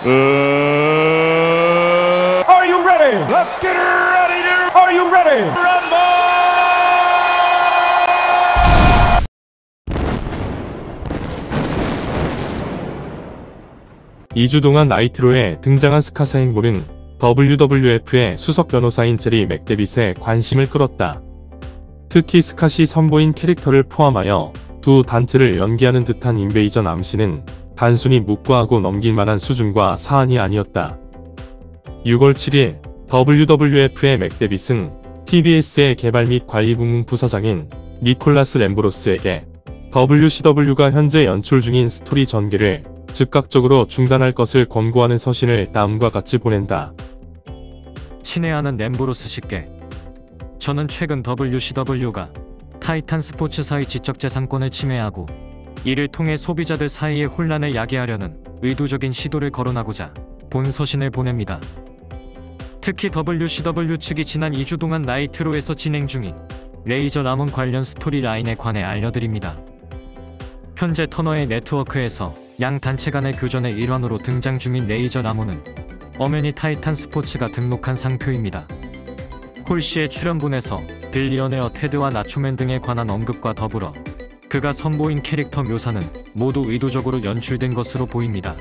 Are you ready? Let's get ready to. Are you ready? Rumble! 2주 동안 나이트로에 등장한 스카사 행보는 WWF의 수석 변호사인 제리 맥데빗의 관심을 끌었다. 특히 스캇이 선보인 캐릭터를 포함하여 두 단체를 연기하는 듯한 인베이전 암시는 단순히 묵과하고 넘길 만한 수준과 사안이 아니었다. 6월 7일 WWF의 맥데빗은 TBS의 개발 및 관리 부문 부사장인 니콜라스 램브로스에게 WCW가 현재 연출 중인 스토리 전개를 즉각적으로 중단할 것을 권고하는 서신을 다음과 같이 보낸다. 친애하는 램브로스 씨께, 저는 최근 WCW가 타이탄 스포츠사의 지적재산권을 침해하고 이를 통해 소비자들 사이의 혼란을 야기하려는 의도적인 시도를 거론하고자 본 서신을 보냅니다. 특히 WCW 측이 지난 2주 동안 나이트로에서 진행 중인 레이저 라몬 관련 스토리라인에 관해 알려드립니다. 현재 터너의 네트워크에서 양 단체 간의 교전의 일환으로 등장 중인 레이저 라몬은 엄연히 타이탄 스포츠가 등록한 상표입니다. 홀씨의 출연분에서 빌리어네어 테드와 나초맨 등에 관한 언급과 더불어 그가 선보인 캐릭터 묘사는 모두 의도적으로 연출된 것으로 보입니다.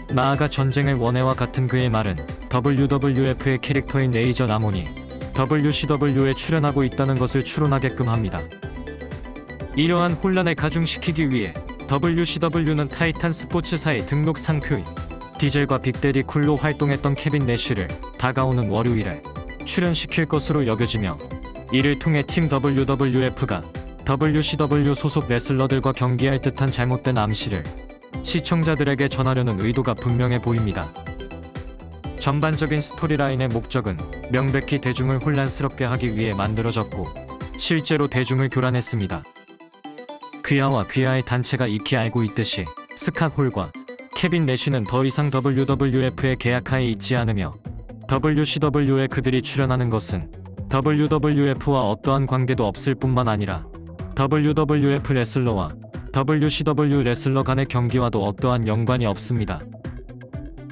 나아가 전쟁의 원해와 같은 그의 말은 WWF의 캐릭터인 레이저 라몬이 WCW에 출연하고 있다는 것을 추론하게끔 합니다. 이러한 혼란을 가중시키기 위해 WCW는 타이탄 스포츠사의 등록 상표인 디젤과 빅데디 쿨로 활동했던 케빈 내쉬를 다가오는 월요일에 출연시킬 것으로 여겨지며 이를 통해 팀 WWF가 WCW 소속 레슬러들과 경기할 듯한 잘못된 암시를 시청자들에게 전하려는 의도가 분명해 보입니다. 전반적인 스토리라인의 목적은 명백히 대중을 혼란스럽게 하기 위해 만들어졌고 실제로 대중을 교란했습니다. 귀하와 귀하의 단체가 익히 알고 있듯이 스캇 홀과 케빈 내쉬는 더 이상 WWF의 계약하에 있지 않으며 WCW에 그들이 출연하는 것은 WWF와 어떠한 관계도 없을 뿐만 아니라 WWF 레슬러와 WCW 레슬러 간의 경기와도 어떠한 연관이 없습니다.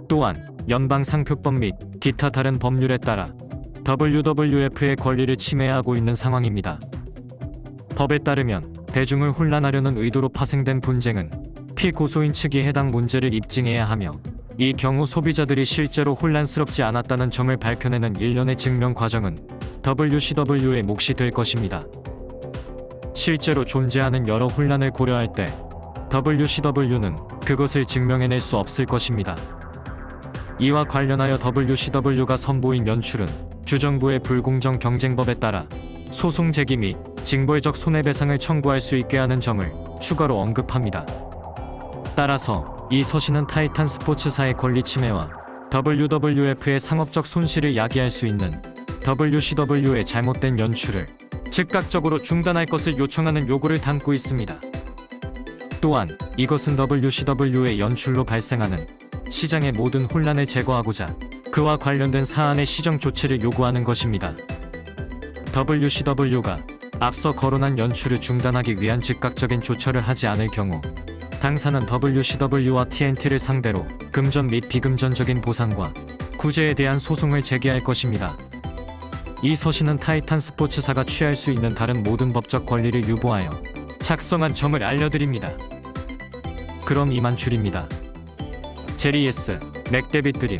또한 연방상표법 및 기타 다른 법률에 따라 WWF의 권리를 침해하고 있는 상황입니다. 법에 따르면 대중을 혼란하려는 의도로 파생된 분쟁은 피고소인 측이 해당 문제를 입증해야 하며 이 경우 소비자들이 실제로 혼란스럽지 않았다는 점을 밝혀내는 일련의 증명 과정은 WCW의 몫이 될 것입니다. 실제로 존재하는 여러 혼란을 고려할 때 WCW는 그것을 증명해낼 수 없을 것입니다. 이와 관련하여 WCW가 선보인 연출은 주정부의 불공정 경쟁법에 따라 소송 제기 및 징벌적 손해배상을 청구할 수 있게 하는 점을 추가로 언급합니다. 따라서 이 서신은 타이탄 스포츠사의 권리 침해와 WWF의 상업적 손실을 야기할 수 있는 WCW의 잘못된 연출을 즉각적으로 중단할 것을 요청하는 요구를 담고 있습니다. 또한 이것은 WCW의 연출로 발생하는 시장의 모든 혼란을 제거하고자 그와 관련된 사안의 시정 조치를 요구하는 것입니다. WCW가 앞서 거론한 연출을 중단하기 위한 즉각적인 조처를 하지 않을 경우 당사는 WCW와 TNT를 상대로 금전 및 비금전적인 보상과 구제에 대한 소송을 제기할 것입니다. 이 서신은 타이탄 스포츠사가 취할 수 있는 다른 모든 법적 권리를 유보하여 작성한 점을 알려드립니다. 그럼 이만 줄입니다. 제리 S. 맥데빗 드림.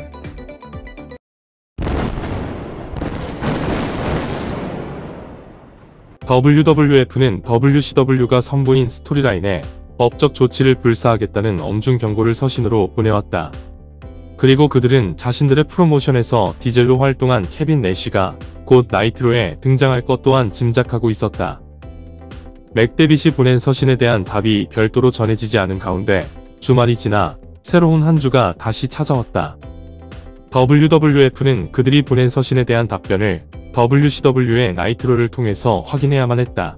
WWF는 WCW가 선보인 스토리라인에 법적 조치를 불사하겠다는 엄중 경고를 서신으로 보내왔다. 그리고 그들은 자신들의 프로모션에서 디젤로 활동한 케빈 내쉬가 곧 나이트로에 등장할 것 또한 짐작하고 있었다. 맥데빗이 보낸 서신에 대한 답이 별도로 전해지지 않은 가운데 주말이 지나 새로운 한 주가 다시 찾아왔다. WWF는 그들이 보낸 서신에 대한 답변을 WCW의 나이트로를 통해서 확인해야만 했다.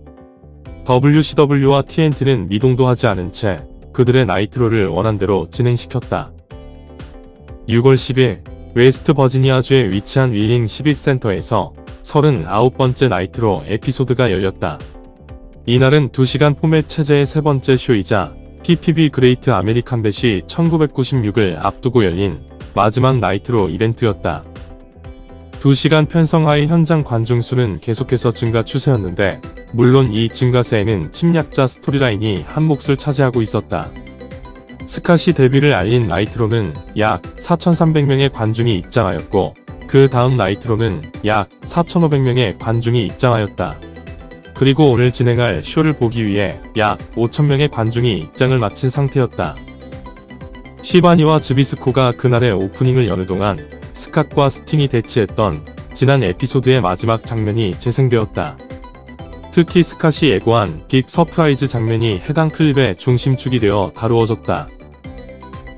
WCW와 TNT는 미동도 하지 않은 채 그들의 나이트로를 원한대로 진행시켰다. 6월 10일 웨스트 버지니아주에 위치한 윌링 시빅센터에서 39번째 나이트로 에피소드가 열렸다. 이날은 2시간 포맷 체제의 세 번째 쇼이자 PPV 그레이트 아메리칸 배시 1996을 앞두고 열린 마지막 나이트로 이벤트였다. 2시간 편성하의 현장 관중 수는 계속해서 증가 추세였는데 물론 이 증가세에는 침략자 스토리라인이 한 몫을 차지하고 있었다. 스캇이 데뷔를 알린 나이트로는 약 4,300명의 관중이 입장하였고 그 다음 나이트로는 약 4,500명의 관중이 입장하였다. 그리고 오늘 진행할 쇼를 보기 위해 약 5,000명의 관중이 입장을 마친 상태였다. 시바니와 즈비스코가 그날의 오프닝을 여는 동안 스캇과 스팅이 대치했던 지난 에피소드의 마지막 장면이 재생되었다. 특히 스캇이 예고한 빅 서프라이즈 장면이 해당 클립의 중심축이 되어 다루어졌다.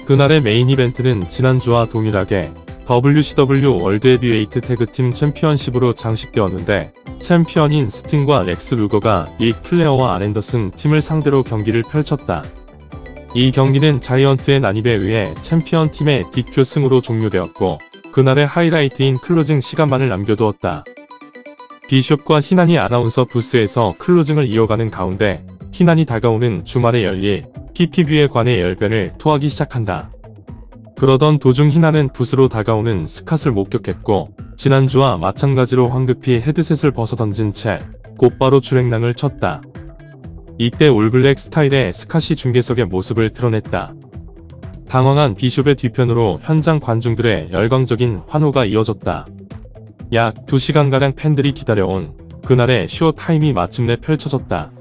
그날의 메인 이벤트는 지난주와 동일하게 WCW 월드 헤비웨이트 태그팀 챔피언십으로 장식되었는데 챔피언인 스팅과 렉스 루거가 릭 플레어와 앤더슨 팀을 상대로 경기를 펼쳤다. 이 경기는 자이언트의 난입에 의해 챔피언 팀의 DQ 승으로 종료되었고 그날의 하이라이트인 클로징 시간만을 남겨두었다. 비숍과 희난이 아나운서 부스에서 클로징을 이어가는 가운데 희난이 다가오는 주말에 열릴 PPV에 관해 열변을 토하기 시작한다. 그러던 도중 희난은 부스로 다가오는 스캇을 목격했고 지난주와 마찬가지로 황급히 헤드셋을 벗어던진 채 곧바로 주랭랑을 쳤다. 이때 올블랙 스타일의 스캇이 중계석의 모습을 드러냈다. 당황한 비숍의 뒤편으로 현장 관중들의 열광적인 환호가 이어졌다. 약 2시간가량 팬들이 기다려온 그날의 쇼 타임이 마침내 펼쳐졌다.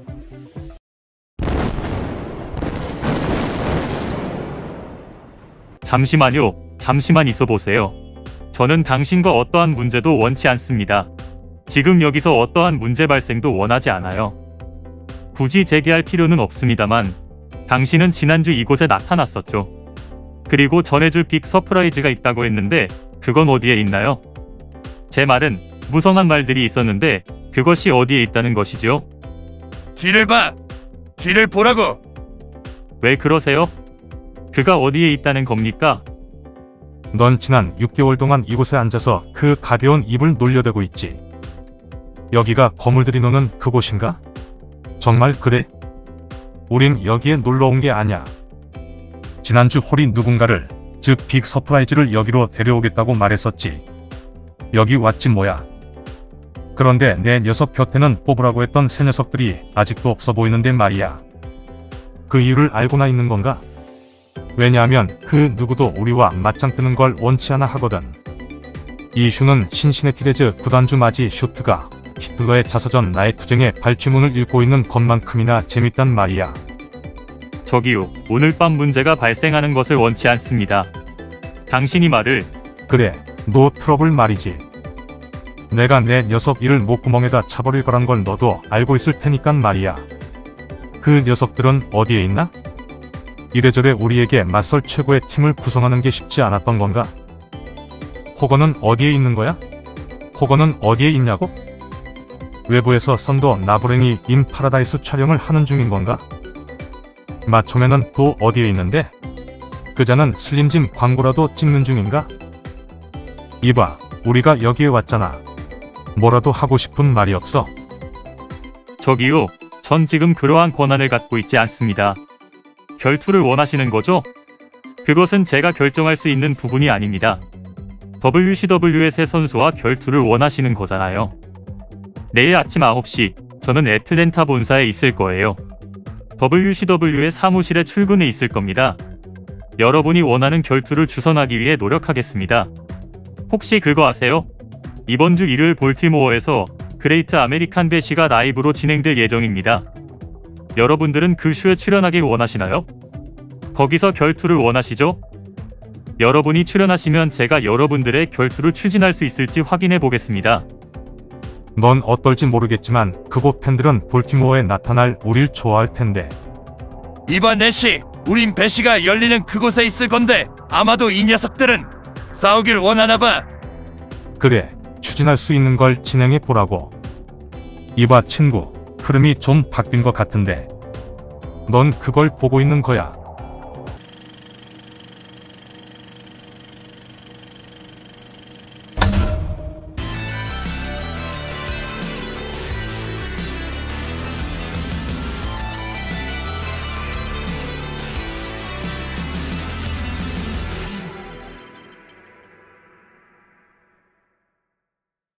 잠시만요. 잠시만 있어 보세요. 저는 당신과 어떠한 문제도 원치 않습니다. 지금 여기서 어떠한 문제 발생도 원하지 않아요. 굳이 제기할 필요는 없습니다만 당신은 지난주 이곳에 나타났었죠. 그리고 전해줄 빅 서프라이즈가 있다고 했는데 그건 어디에 있나요? 제 말은 무성한 말들이 있었는데 그것이 어디에 있다는 것이죠? 뒤를 봐! 뒤를 보라고! 왜 그러세요? 그가 어디에 있다는 겁니까? 넌 지난 6개월 동안 이곳에 앉아서 그 가벼운 입을 놀려대고 있지. 여기가 거물들이 노는 그곳인가? 정말 그래? 우린 여기에 놀러온 게 아냐. 지난주 홀이 누군가를, 즉 빅 서프라이즈를 여기로 데려오겠다고 말했었지. 여기 왔지 뭐야. 그런데 내 녀석 곁에는 뽑으라고 했던 새 녀석들이 아직도 없어 보이는데 말이야. 그 이유를 알고나 있는 건가? 왜냐하면 그 누구도 우리와 맞짱 뜨는 걸 원치 않아 하거든. 이 슈는 신시내티 레즈 구단주 마지 슈트가 히틀러의 자서전 나의 투쟁의 발주문을 읽고 있는 것만큼이나 재밌단 말이야. 저기요, 오늘 밤 문제가 발생하는 것을 원치 않습니다. 당신이 말을... 그래, 노 트러블 말이지. 내가 내 녀석 이를 목구멍에다 차버릴 거란 걸 너도 알고 있을 테니깐 말이야. 그 녀석들은 어디에 있나? 이래저래 우리에게 맞설 최고의 팀을 구성하는 게 쉽지 않았던 건가? 호건은 어디에 있는 거야? 호건은 어디에 있냐고? 외부에서 선도 나부랭이 인 파라다이스 촬영을 하는 중인 건가? 마초맨은 또 어디에 있는데? 그자는 슬림짐 광고라도 찍는 중인가? 이봐, 우리가 여기에 왔잖아. 뭐라도 하고 싶은 말이 없어? 저기요, 전 지금 그러한 권한을 갖고 있지 않습니다. 결투를 원하시는 거죠? 그것은 제가 결정할 수 있는 부분이 아닙니다. WCW의 새 선수와 결투를 원하시는 거잖아요. 내일 아침 9시 저는 애틀랜타 본사에 있을 거예요. WCW의 사무실에 출근해 있을 겁니다. 여러분이 원하는 결투를 주선하기 위해 노력하겠습니다. 혹시 그거 아세요? 이번 주 일요일 볼티모어에서 그레이트 아메리칸 배시가 라이브로 진행될 예정입니다. 여러분들은 그 쇼에 출연하길 원하시나요? 거기서 결투를 원하시죠? 여러분이 출연하시면 제가 여러분들의 결투를 추진할 수 있을지 확인해 보겠습니다. 넌 어떨지 모르겠지만 그곳 팬들은 볼티모어에 나타날 우릴 좋아할 텐데. 이번 내시 우린 배시가 열리는 그곳에 있을 건데 아마도 이 녀석들은 싸우길 원하나 봐. 그래, 추진할 수 있는 걸 진행해 보라고. 이봐 친구, 흐름이 좀 바뀐 것 같은데 넌 그걸 보고 있는 거야?